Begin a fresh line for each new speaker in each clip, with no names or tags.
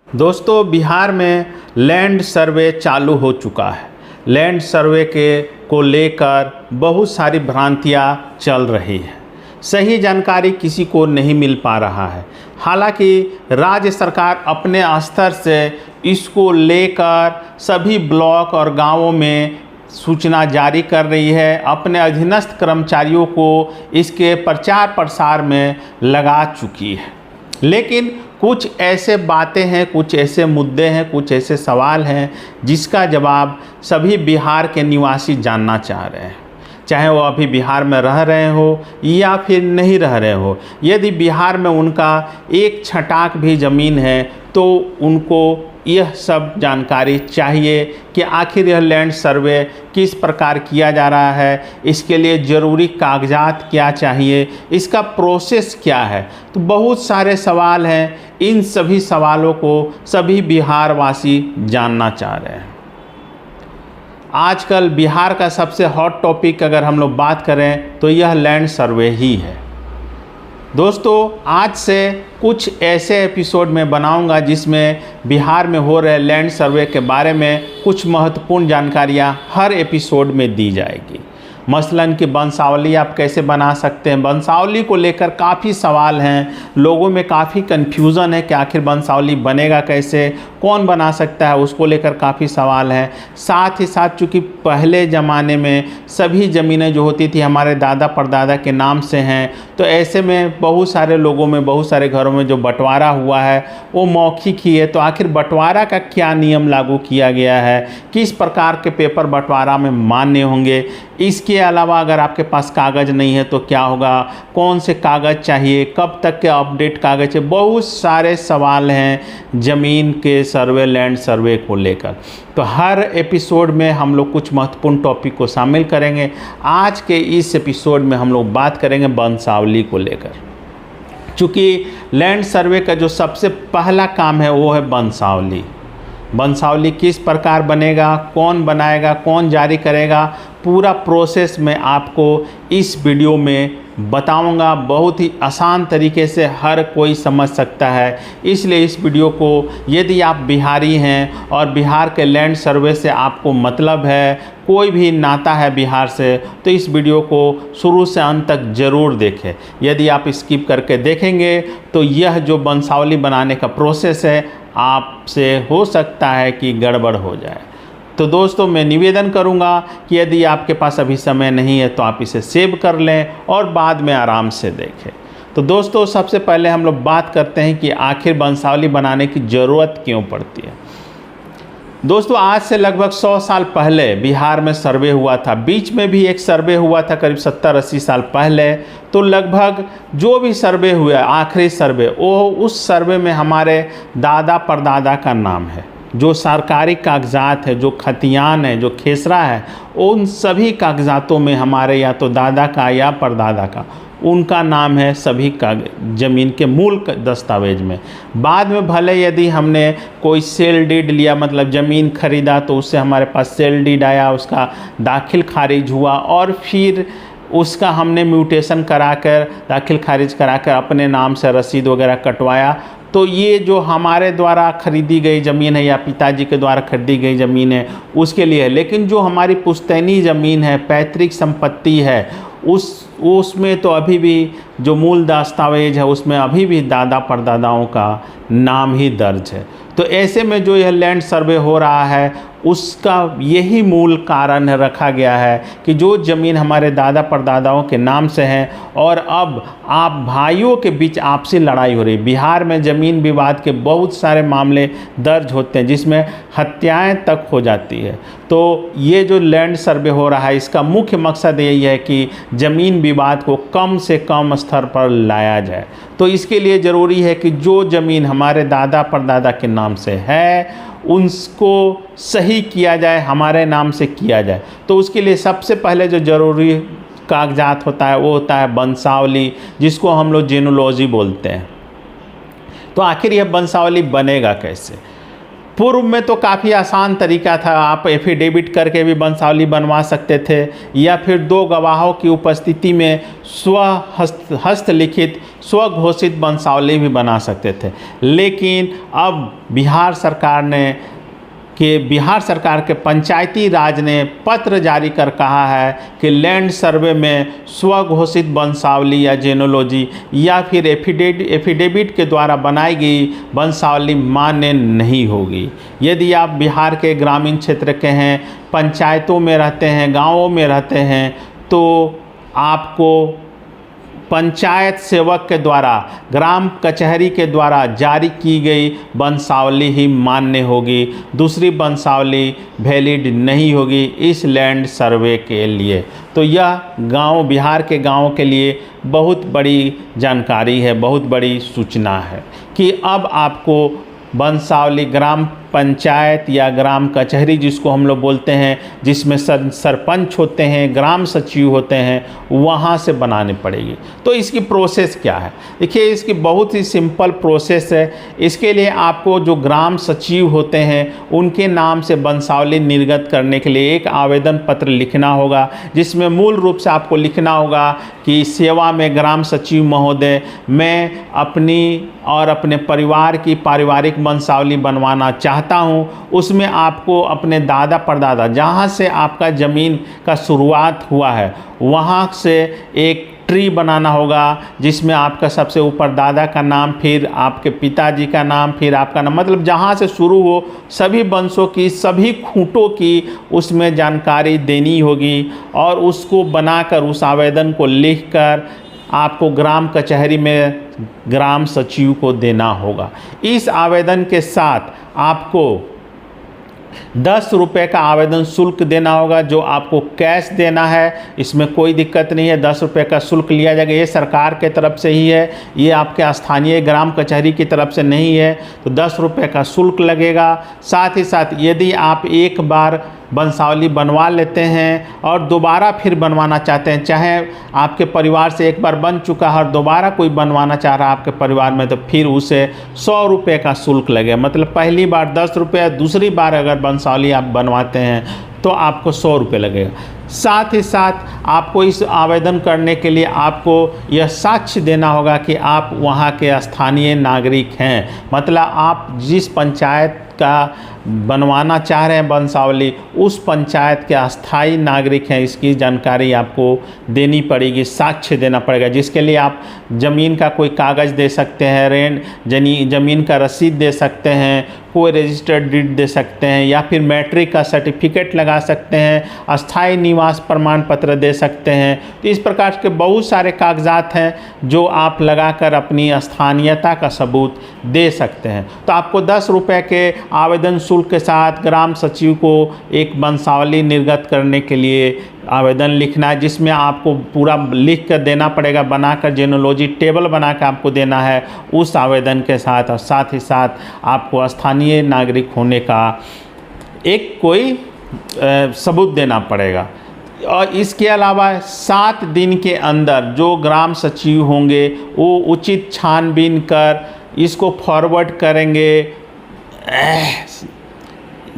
दोस्तों, बिहार में land survey चालू हो चुका है। लैंड सर्वे को लेकर बहुत सारी भ्रांतियां चल रही हैं। सही जानकारी किसी को नहीं मिल पा रहा है। हालांकि राज्य सरकार अपने स्तर से इसको लेकर सभी ब्लॉक और गांवों में सूचना जारी कर रही है। अपने अधीनस्थ कर्मचारियों को इसके प्रचार प्रसार में लगा चुकी है। लेकिन कुछ ऐसे बातें हैं, कुछ ऐसे मुद्दे हैं, कुछ ऐसे सवाल हैं जिसका जवाब सभी बिहार के निवासी जानना चाह रहे हैं। चाहे वो अभी बिहार में रह रहे हो या फिर नहीं रह रहे हो। यदि बिहार में उनका एक छटाक भी ज़मीन है तो उनको यह सब जानकारी चाहिए कि आखिर यह लैंड सर्वे किस प्रकार किया जा रहा है, इसके लिए ज़रूरी कागजात क्या चाहिए, इसका प्रोसेस क्या है। तो बहुत सारे सवाल हैं। इन सभी सवालों को सभी बिहारवासी जानना चाह रहे हैं। आजकल बिहार का सबसे हॉट टॉपिक अगर हम लोग बात करें तो यह लैंड सर्वे ही है। दोस्तों, आज से कुछ ऐसे एपिसोड में बनाऊंगा जिसमें बिहार में हो रहे लैंड सर्वे के बारे में कुछ महत्वपूर्ण जानकारियां हर एपिसोड में दी जाएगी। मसलन कि वंशावली आप कैसे बना सकते हैं। वंशावली को लेकर काफ़ी सवाल हैं, लोगों में काफ़ी कन्फ्यूज़न है कि आखिर वंशावली बनेगा कैसे, कौन बना सकता है, उसको लेकर काफ़ी सवाल हैं। साथ ही साथ चूँकि पहले ज़माने में सभी ज़मीनें जो होती थी हमारे दादा परदादा के नाम से हैं, तो ऐसे में बहुत सारे लोगों में, बहुत सारे घरों में जो बंटवारा हुआ है वो मौखिक ही है। तो आखिर बंटवारा का क्या नियम लागू किया गया है, किस प्रकार के पेपर बंटवारा में मान्य होंगे, इसके अलावा अगर आपके पास कागज़ नहीं है तो क्या होगा, कौन से कागज़ चाहिए, कब तक के अपडेट कागज़ है। बहुत सारे सवाल हैं ज़मीन के सर्वे, लैंड सर्वे को लेकर। तो हर एपिसोड में हम लोग कुछ महत्वपूर्ण टॉपिक को शामिल करेंगे। आज के इस एपिसोड में हम लोग बात करेंगे वंशावली को लेकर। चूँकि लैंड सर्वे का जो सबसे पहला काम है वो है वंशावली। वंशावली किस प्रकार बनेगा, कौन बनाएगा, कौन जारी करेगा, पूरा प्रोसेस मैं आपको इस वीडियो में बताऊंगा। बहुत ही आसान तरीके से हर कोई समझ सकता है। इसलिए इस वीडियो को यदि आप बिहारी हैं और बिहार के लैंड सर्वे से आपको मतलब है, कोई भी नाता है बिहार से, तो इस वीडियो को शुरू से अंत तक ज़रूर देखें। यदि आप स्किप करके देखेंगे तो यह जो वंशावली बनाने का प्रोसेस है आपसे हो सकता है कि गड़बड़ हो जाए। तो दोस्तों, मैं निवेदन करूंगा कि यदि आपके पास अभी समय नहीं है तो आप इसे सेव कर लें और बाद में आराम से देखें। तो दोस्तों, सबसे पहले हम लोग बात करते हैं कि आखिर वंशावली बनाने की ज़रूरत क्यों पड़ती है। दोस्तों, आज से लगभग 100 साल पहले बिहार में सर्वे हुआ था। बीच में भी एक सर्वे हुआ था करीब 70-80 साल पहले। तो लगभग जो भी सर्वे हुआ, आखिरी सर्वे, वो उस सर्वे में हमारे दादा परदादा का नाम है। जो सरकारी कागजात है, जो खतियान है, जो खेसरा है, उन सभी कागजातों में हमारे या तो दादा का या परदादा का उनका नाम है सभी का ज़मीन के मूल दस्तावेज में। बाद में भले यदि हमने कोई सेल डीड लिया, मतलब ज़मीन खरीदा, तो उससे हमारे पास सेल डीड आया, उसका दाखिल खारिज हुआ और फिर उसका हमने म्यूटेशन कराकर, दाखिल खारिज कराकर अपने नाम से रसीद वगैरह कटवाया। तो ये जो हमारे द्वारा खरीदी गई ज़मीन है या पिताजी के द्वारा खरीदी गई ज़मीन है उसके लिए है। लेकिन जो हमारी पुश्तैनी ज़मीन है, पैतृक संपत्ति है, उसमें तो अभी भी जो मूल दस्तावेज है उसमें अभी भी दादा परदादाओं का नाम ही दर्ज है। तो ऐसे में जो यह लैंड सर्वे हो रहा है उसका यही मूल कारण रखा गया है कि जो ज़मीन हमारे दादा परदादाओं के नाम से है और अब आप भाइयों के बीच आपसी लड़ाई हो रही। बिहार में ज़मीन विवाद के बहुत सारे मामले दर्ज होते हैं जिसमें हत्याएं तक हो जाती है। तो ये जो लैंड सर्वे हो रहा है इसका मुख्य मकसद यही है कि ज़मीन विवाद को कम से कम स्तर पर लाया जाए। तो इसके लिए ज़रूरी है कि जो ज़मीन हमारे दादा परदादा के नाम से है उनको सही किया जाए, हमारे नाम से किया जाए। तो उसके लिए सबसे पहले जो ज़रूरी कागजात होता है वो होता है वंशावली, जिसको हम लोग जेनोलॉजी बोलते हैं। तो आखिर यह वंशावली बनेगा कैसे। पूर्व में तो काफ़ी आसान तरीका था, आप एफिडेविट करके भी वंशावली बनवा सकते थे या फिर 2 गवाहों की उपस्थिति में हस्तलिखित स्वघोषित वंशावली भी बना सकते थे। लेकिन अब बिहार सरकार के पंचायती राज ने पत्र जारी कर कहा है कि लैंड सर्वे में स्वघोषित वंशावली या जेनोलॉजी या फिर एफिडेविट के द्वारा बनाई गई वंशावली मान्य नहीं होगी। यदि आप बिहार के ग्रामीण क्षेत्र के हैं, पंचायतों में रहते हैं, गांवों में रहते हैं, तो आपको पंचायत सेवक के द्वारा, ग्राम कचहरी के द्वारा जारी की गई वंशावली ही मान्य होगी। दूसरी वंशावली वैलिड नहीं होगी इस लैंड सर्वे के लिए। तो यह बिहार के गाँव के लिए बहुत बड़ी जानकारी है, बहुत बड़ी सूचना है कि अब आपको वंशावली ग्राम पंचायत या ग्राम कचहरी जिसको हम लोग बोलते हैं, जिसमें सरपंच होते हैं, ग्राम सचिव होते हैं, वहाँ से बनानी पड़ेगी। तो इसकी प्रोसेस क्या है? देखिए, इसकी बहुत ही सिंपल प्रोसेस है। इसके लिए आपको जो ग्राम सचिव होते हैं उनके नाम से वंशावली निर्गत करने के लिए एक आवेदन पत्र लिखना होगा, जिसमें मूल रूप से आपको लिखना होगा कि सेवा में ग्राम सचिव महोदय, मैं अपनी और अपने परिवार की पारिवारिक वंशावली बनवाना चाहता हूँ। उसमें आपको अपने दादा परदादा, जहाँ से आपका ज़मीन का शुरुआत हुआ है, वहाँ से एक ट्री बनाना होगा, जिसमें आपका सबसे ऊपर दादा का नाम, फिर आपके पिताजी का नाम, फिर आपका नाम, मतलब जहाँ से शुरू हो सभी वंशों की, सभी खूंटों की उसमें जानकारी देनी होगी। और उसको बनाकर, उस आवेदन को लिखकर आपको ग्राम कचहरी में ग्राम सचिव को देना होगा। इस आवेदन के साथ आपको 10 रुपये का आवेदन शुल्क देना होगा, जो आपको कैश देना है। इसमें कोई दिक्कत नहीं है, 10 रुपये का शुल्क लिया जाएगा। ये सरकार के तरफ से ही है, ये आपके स्थानीय ग्राम कचहरी की तरफ से नहीं है। तो 10 रुपये का शुल्क लगेगा। साथ ही साथ यदि आप एक बार वंशावली बनवा लेते हैं और दोबारा फिर बनवाना चाहते हैं, चाहे आपके परिवार से एक बार बन चुका है और दोबारा कोई बनवाना चाह रहा है आपके परिवार में, तो फिर उसे 100 रुपये का शुल्क लगेगा। मतलब पहली बार 10 रुपये, दूसरी बार अगर वंशावली आप बनवाते हैं तो आपको 100 रुपये लगेगा। साथ ही साथ आपको इस आवेदन करने के लिए आपको यह साक्ष्य देना होगा कि आप वहाँ के स्थानीय नागरिक हैं। मतलब आप जिस पंचायत का बनवाना चाह रहे हैं वंशावली, उस पंचायत के अस्थायी नागरिक हैं, इसकी जानकारी आपको देनी पड़ेगी, साक्ष्य देना पड़ेगा। जिसके लिए आप ज़मीन का कोई कागज़ दे सकते हैं, ज़मीन का रसीद दे सकते हैं, कोई रजिस्टर्ड डीड दे सकते हैं, या फिर मैट्रिक का सर्टिफिकेट लगा सकते हैं, अस्थायी निवास प्रमाण पत्र दे सकते हैं। तो इस प्रकार के बहुत सारे कागजात हैं जो आप लगाकर अपनी स्थानीयता का सबूत दे सकते हैं। तो आपको 10 रुपये के आवेदन शुल्क के साथ ग्राम सचिव को एक वंशावली निर्गत करने के लिए आवेदन लिखना है, जिसमें आपको पूरा लिख कर देना पड़ेगा, बनाकर जेनोलॉजी टेबल बनाकर आपको देना है उस आवेदन के साथ। और साथ ही साथ आपको स्थानीय नागरिक होने का एक कोई सबूत देना पड़ेगा। और इसके अलावा 7 दिन के अंदर जो ग्राम सचिव होंगे वो उचित छानबीन कर इसको फॉरवर्ड करेंगे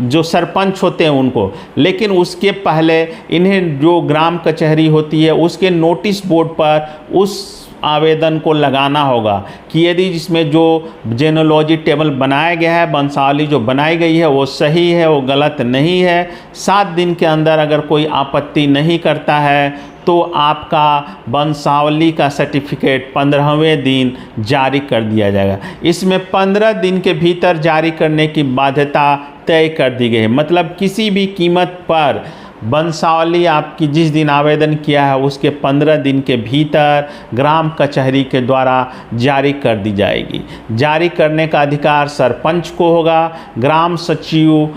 जो सरपंच होते हैं उनको। लेकिन उसके पहले इन्हें जो ग्राम कचहरी होती है उसके नोटिस बोर्ड पर उस आवेदन को लगाना होगा कि यदि जिसमें जो जेनोलॉजी टेबल बनाया गया है, वंशावली जो बनाई गई है, वो सही है, वो गलत नहीं है। 7 दिन के अंदर अगर कोई आपत्ति नहीं करता है तो आपका वंशावली का सर्टिफिकेट 15वें दिन जारी कर दिया जाएगा। इसमें 15 दिन के भीतर जारी करने की बाध्यता तय कर दी गई है। मतलब किसी भी कीमत पर वंशावली आपकी जिस दिन आवेदन किया है उसके 15 दिन के भीतर ग्राम कचहरी के द्वारा जारी कर दी जाएगी। जारी करने का अधिकार सरपंच को होगा। ग्राम सचिव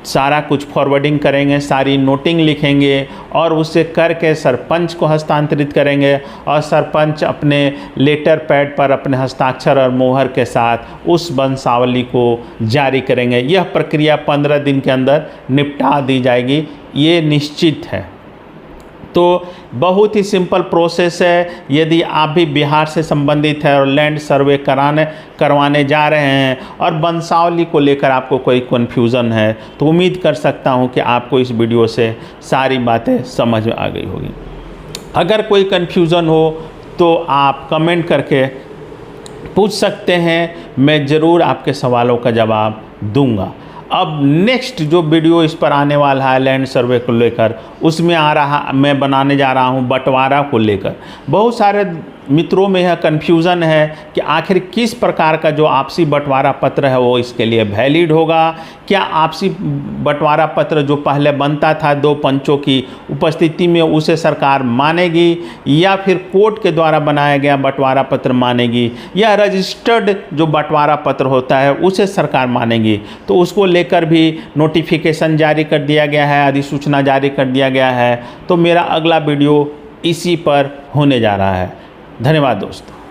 सारा कुछ फॉरवर्डिंग करेंगे, सारी नोटिंग लिखेंगे और उसे करके सरपंच को हस्तांतरित करेंगे और सरपंच अपने लेटर पैड पर अपने हस्ताक्षर और मोहर के साथ उस वंशावली को जारी करेंगे। यह प्रक्रिया 15 दिन के अंदर निपटा दी जाएगी, ये निश्चित है। तो बहुत ही सिंपल प्रोसेस है। यदि आप भी बिहार से संबंधित है और लैंड सर्वे करवाने जा रहे हैं और वंशावली को लेकर आपको कोई कन्फ्यूज़न है, तो उम्मीद कर सकता हूं कि आपको इस वीडियो से सारी बातें समझ में आ गई होगी। अगर कोई कन्फ्यूज़न हो तो आप कमेंट करके पूछ सकते हैं, मैं ज़रूर आपके सवालों का जवाब दूंगा। अब नेक्स्ट जो वीडियो इस पर आने वाला है लैंड सर्वे को लेकर, उसमें मैं बनाने जा रहा हूं बंटवारा को लेकर। बहुत सारे मित्रों में यह कन्फ्यूज़न है कि आखिर किस प्रकार का जो आपसी बंटवारा पत्र है वो इसके लिए वैलिड होगा। क्या आपसी बंटवारा पत्र जो पहले बनता था 2 पंचों की उपस्थिति में, उसे सरकार मानेगी, या फिर कोर्ट के द्वारा बनाया गया बंटवारा पत्र मानेगी, या रजिस्टर्ड जो बंटवारा पत्र होता है उसे सरकार मानेगी। तो उसको लेकर भी नोटिफिकेशन जारी कर दिया गया है, अधिसूचना जारी कर दिया गया है। तो मेरा अगला वीडियो इसी पर होने जा रहा है। धन्यवाद दोस्तों।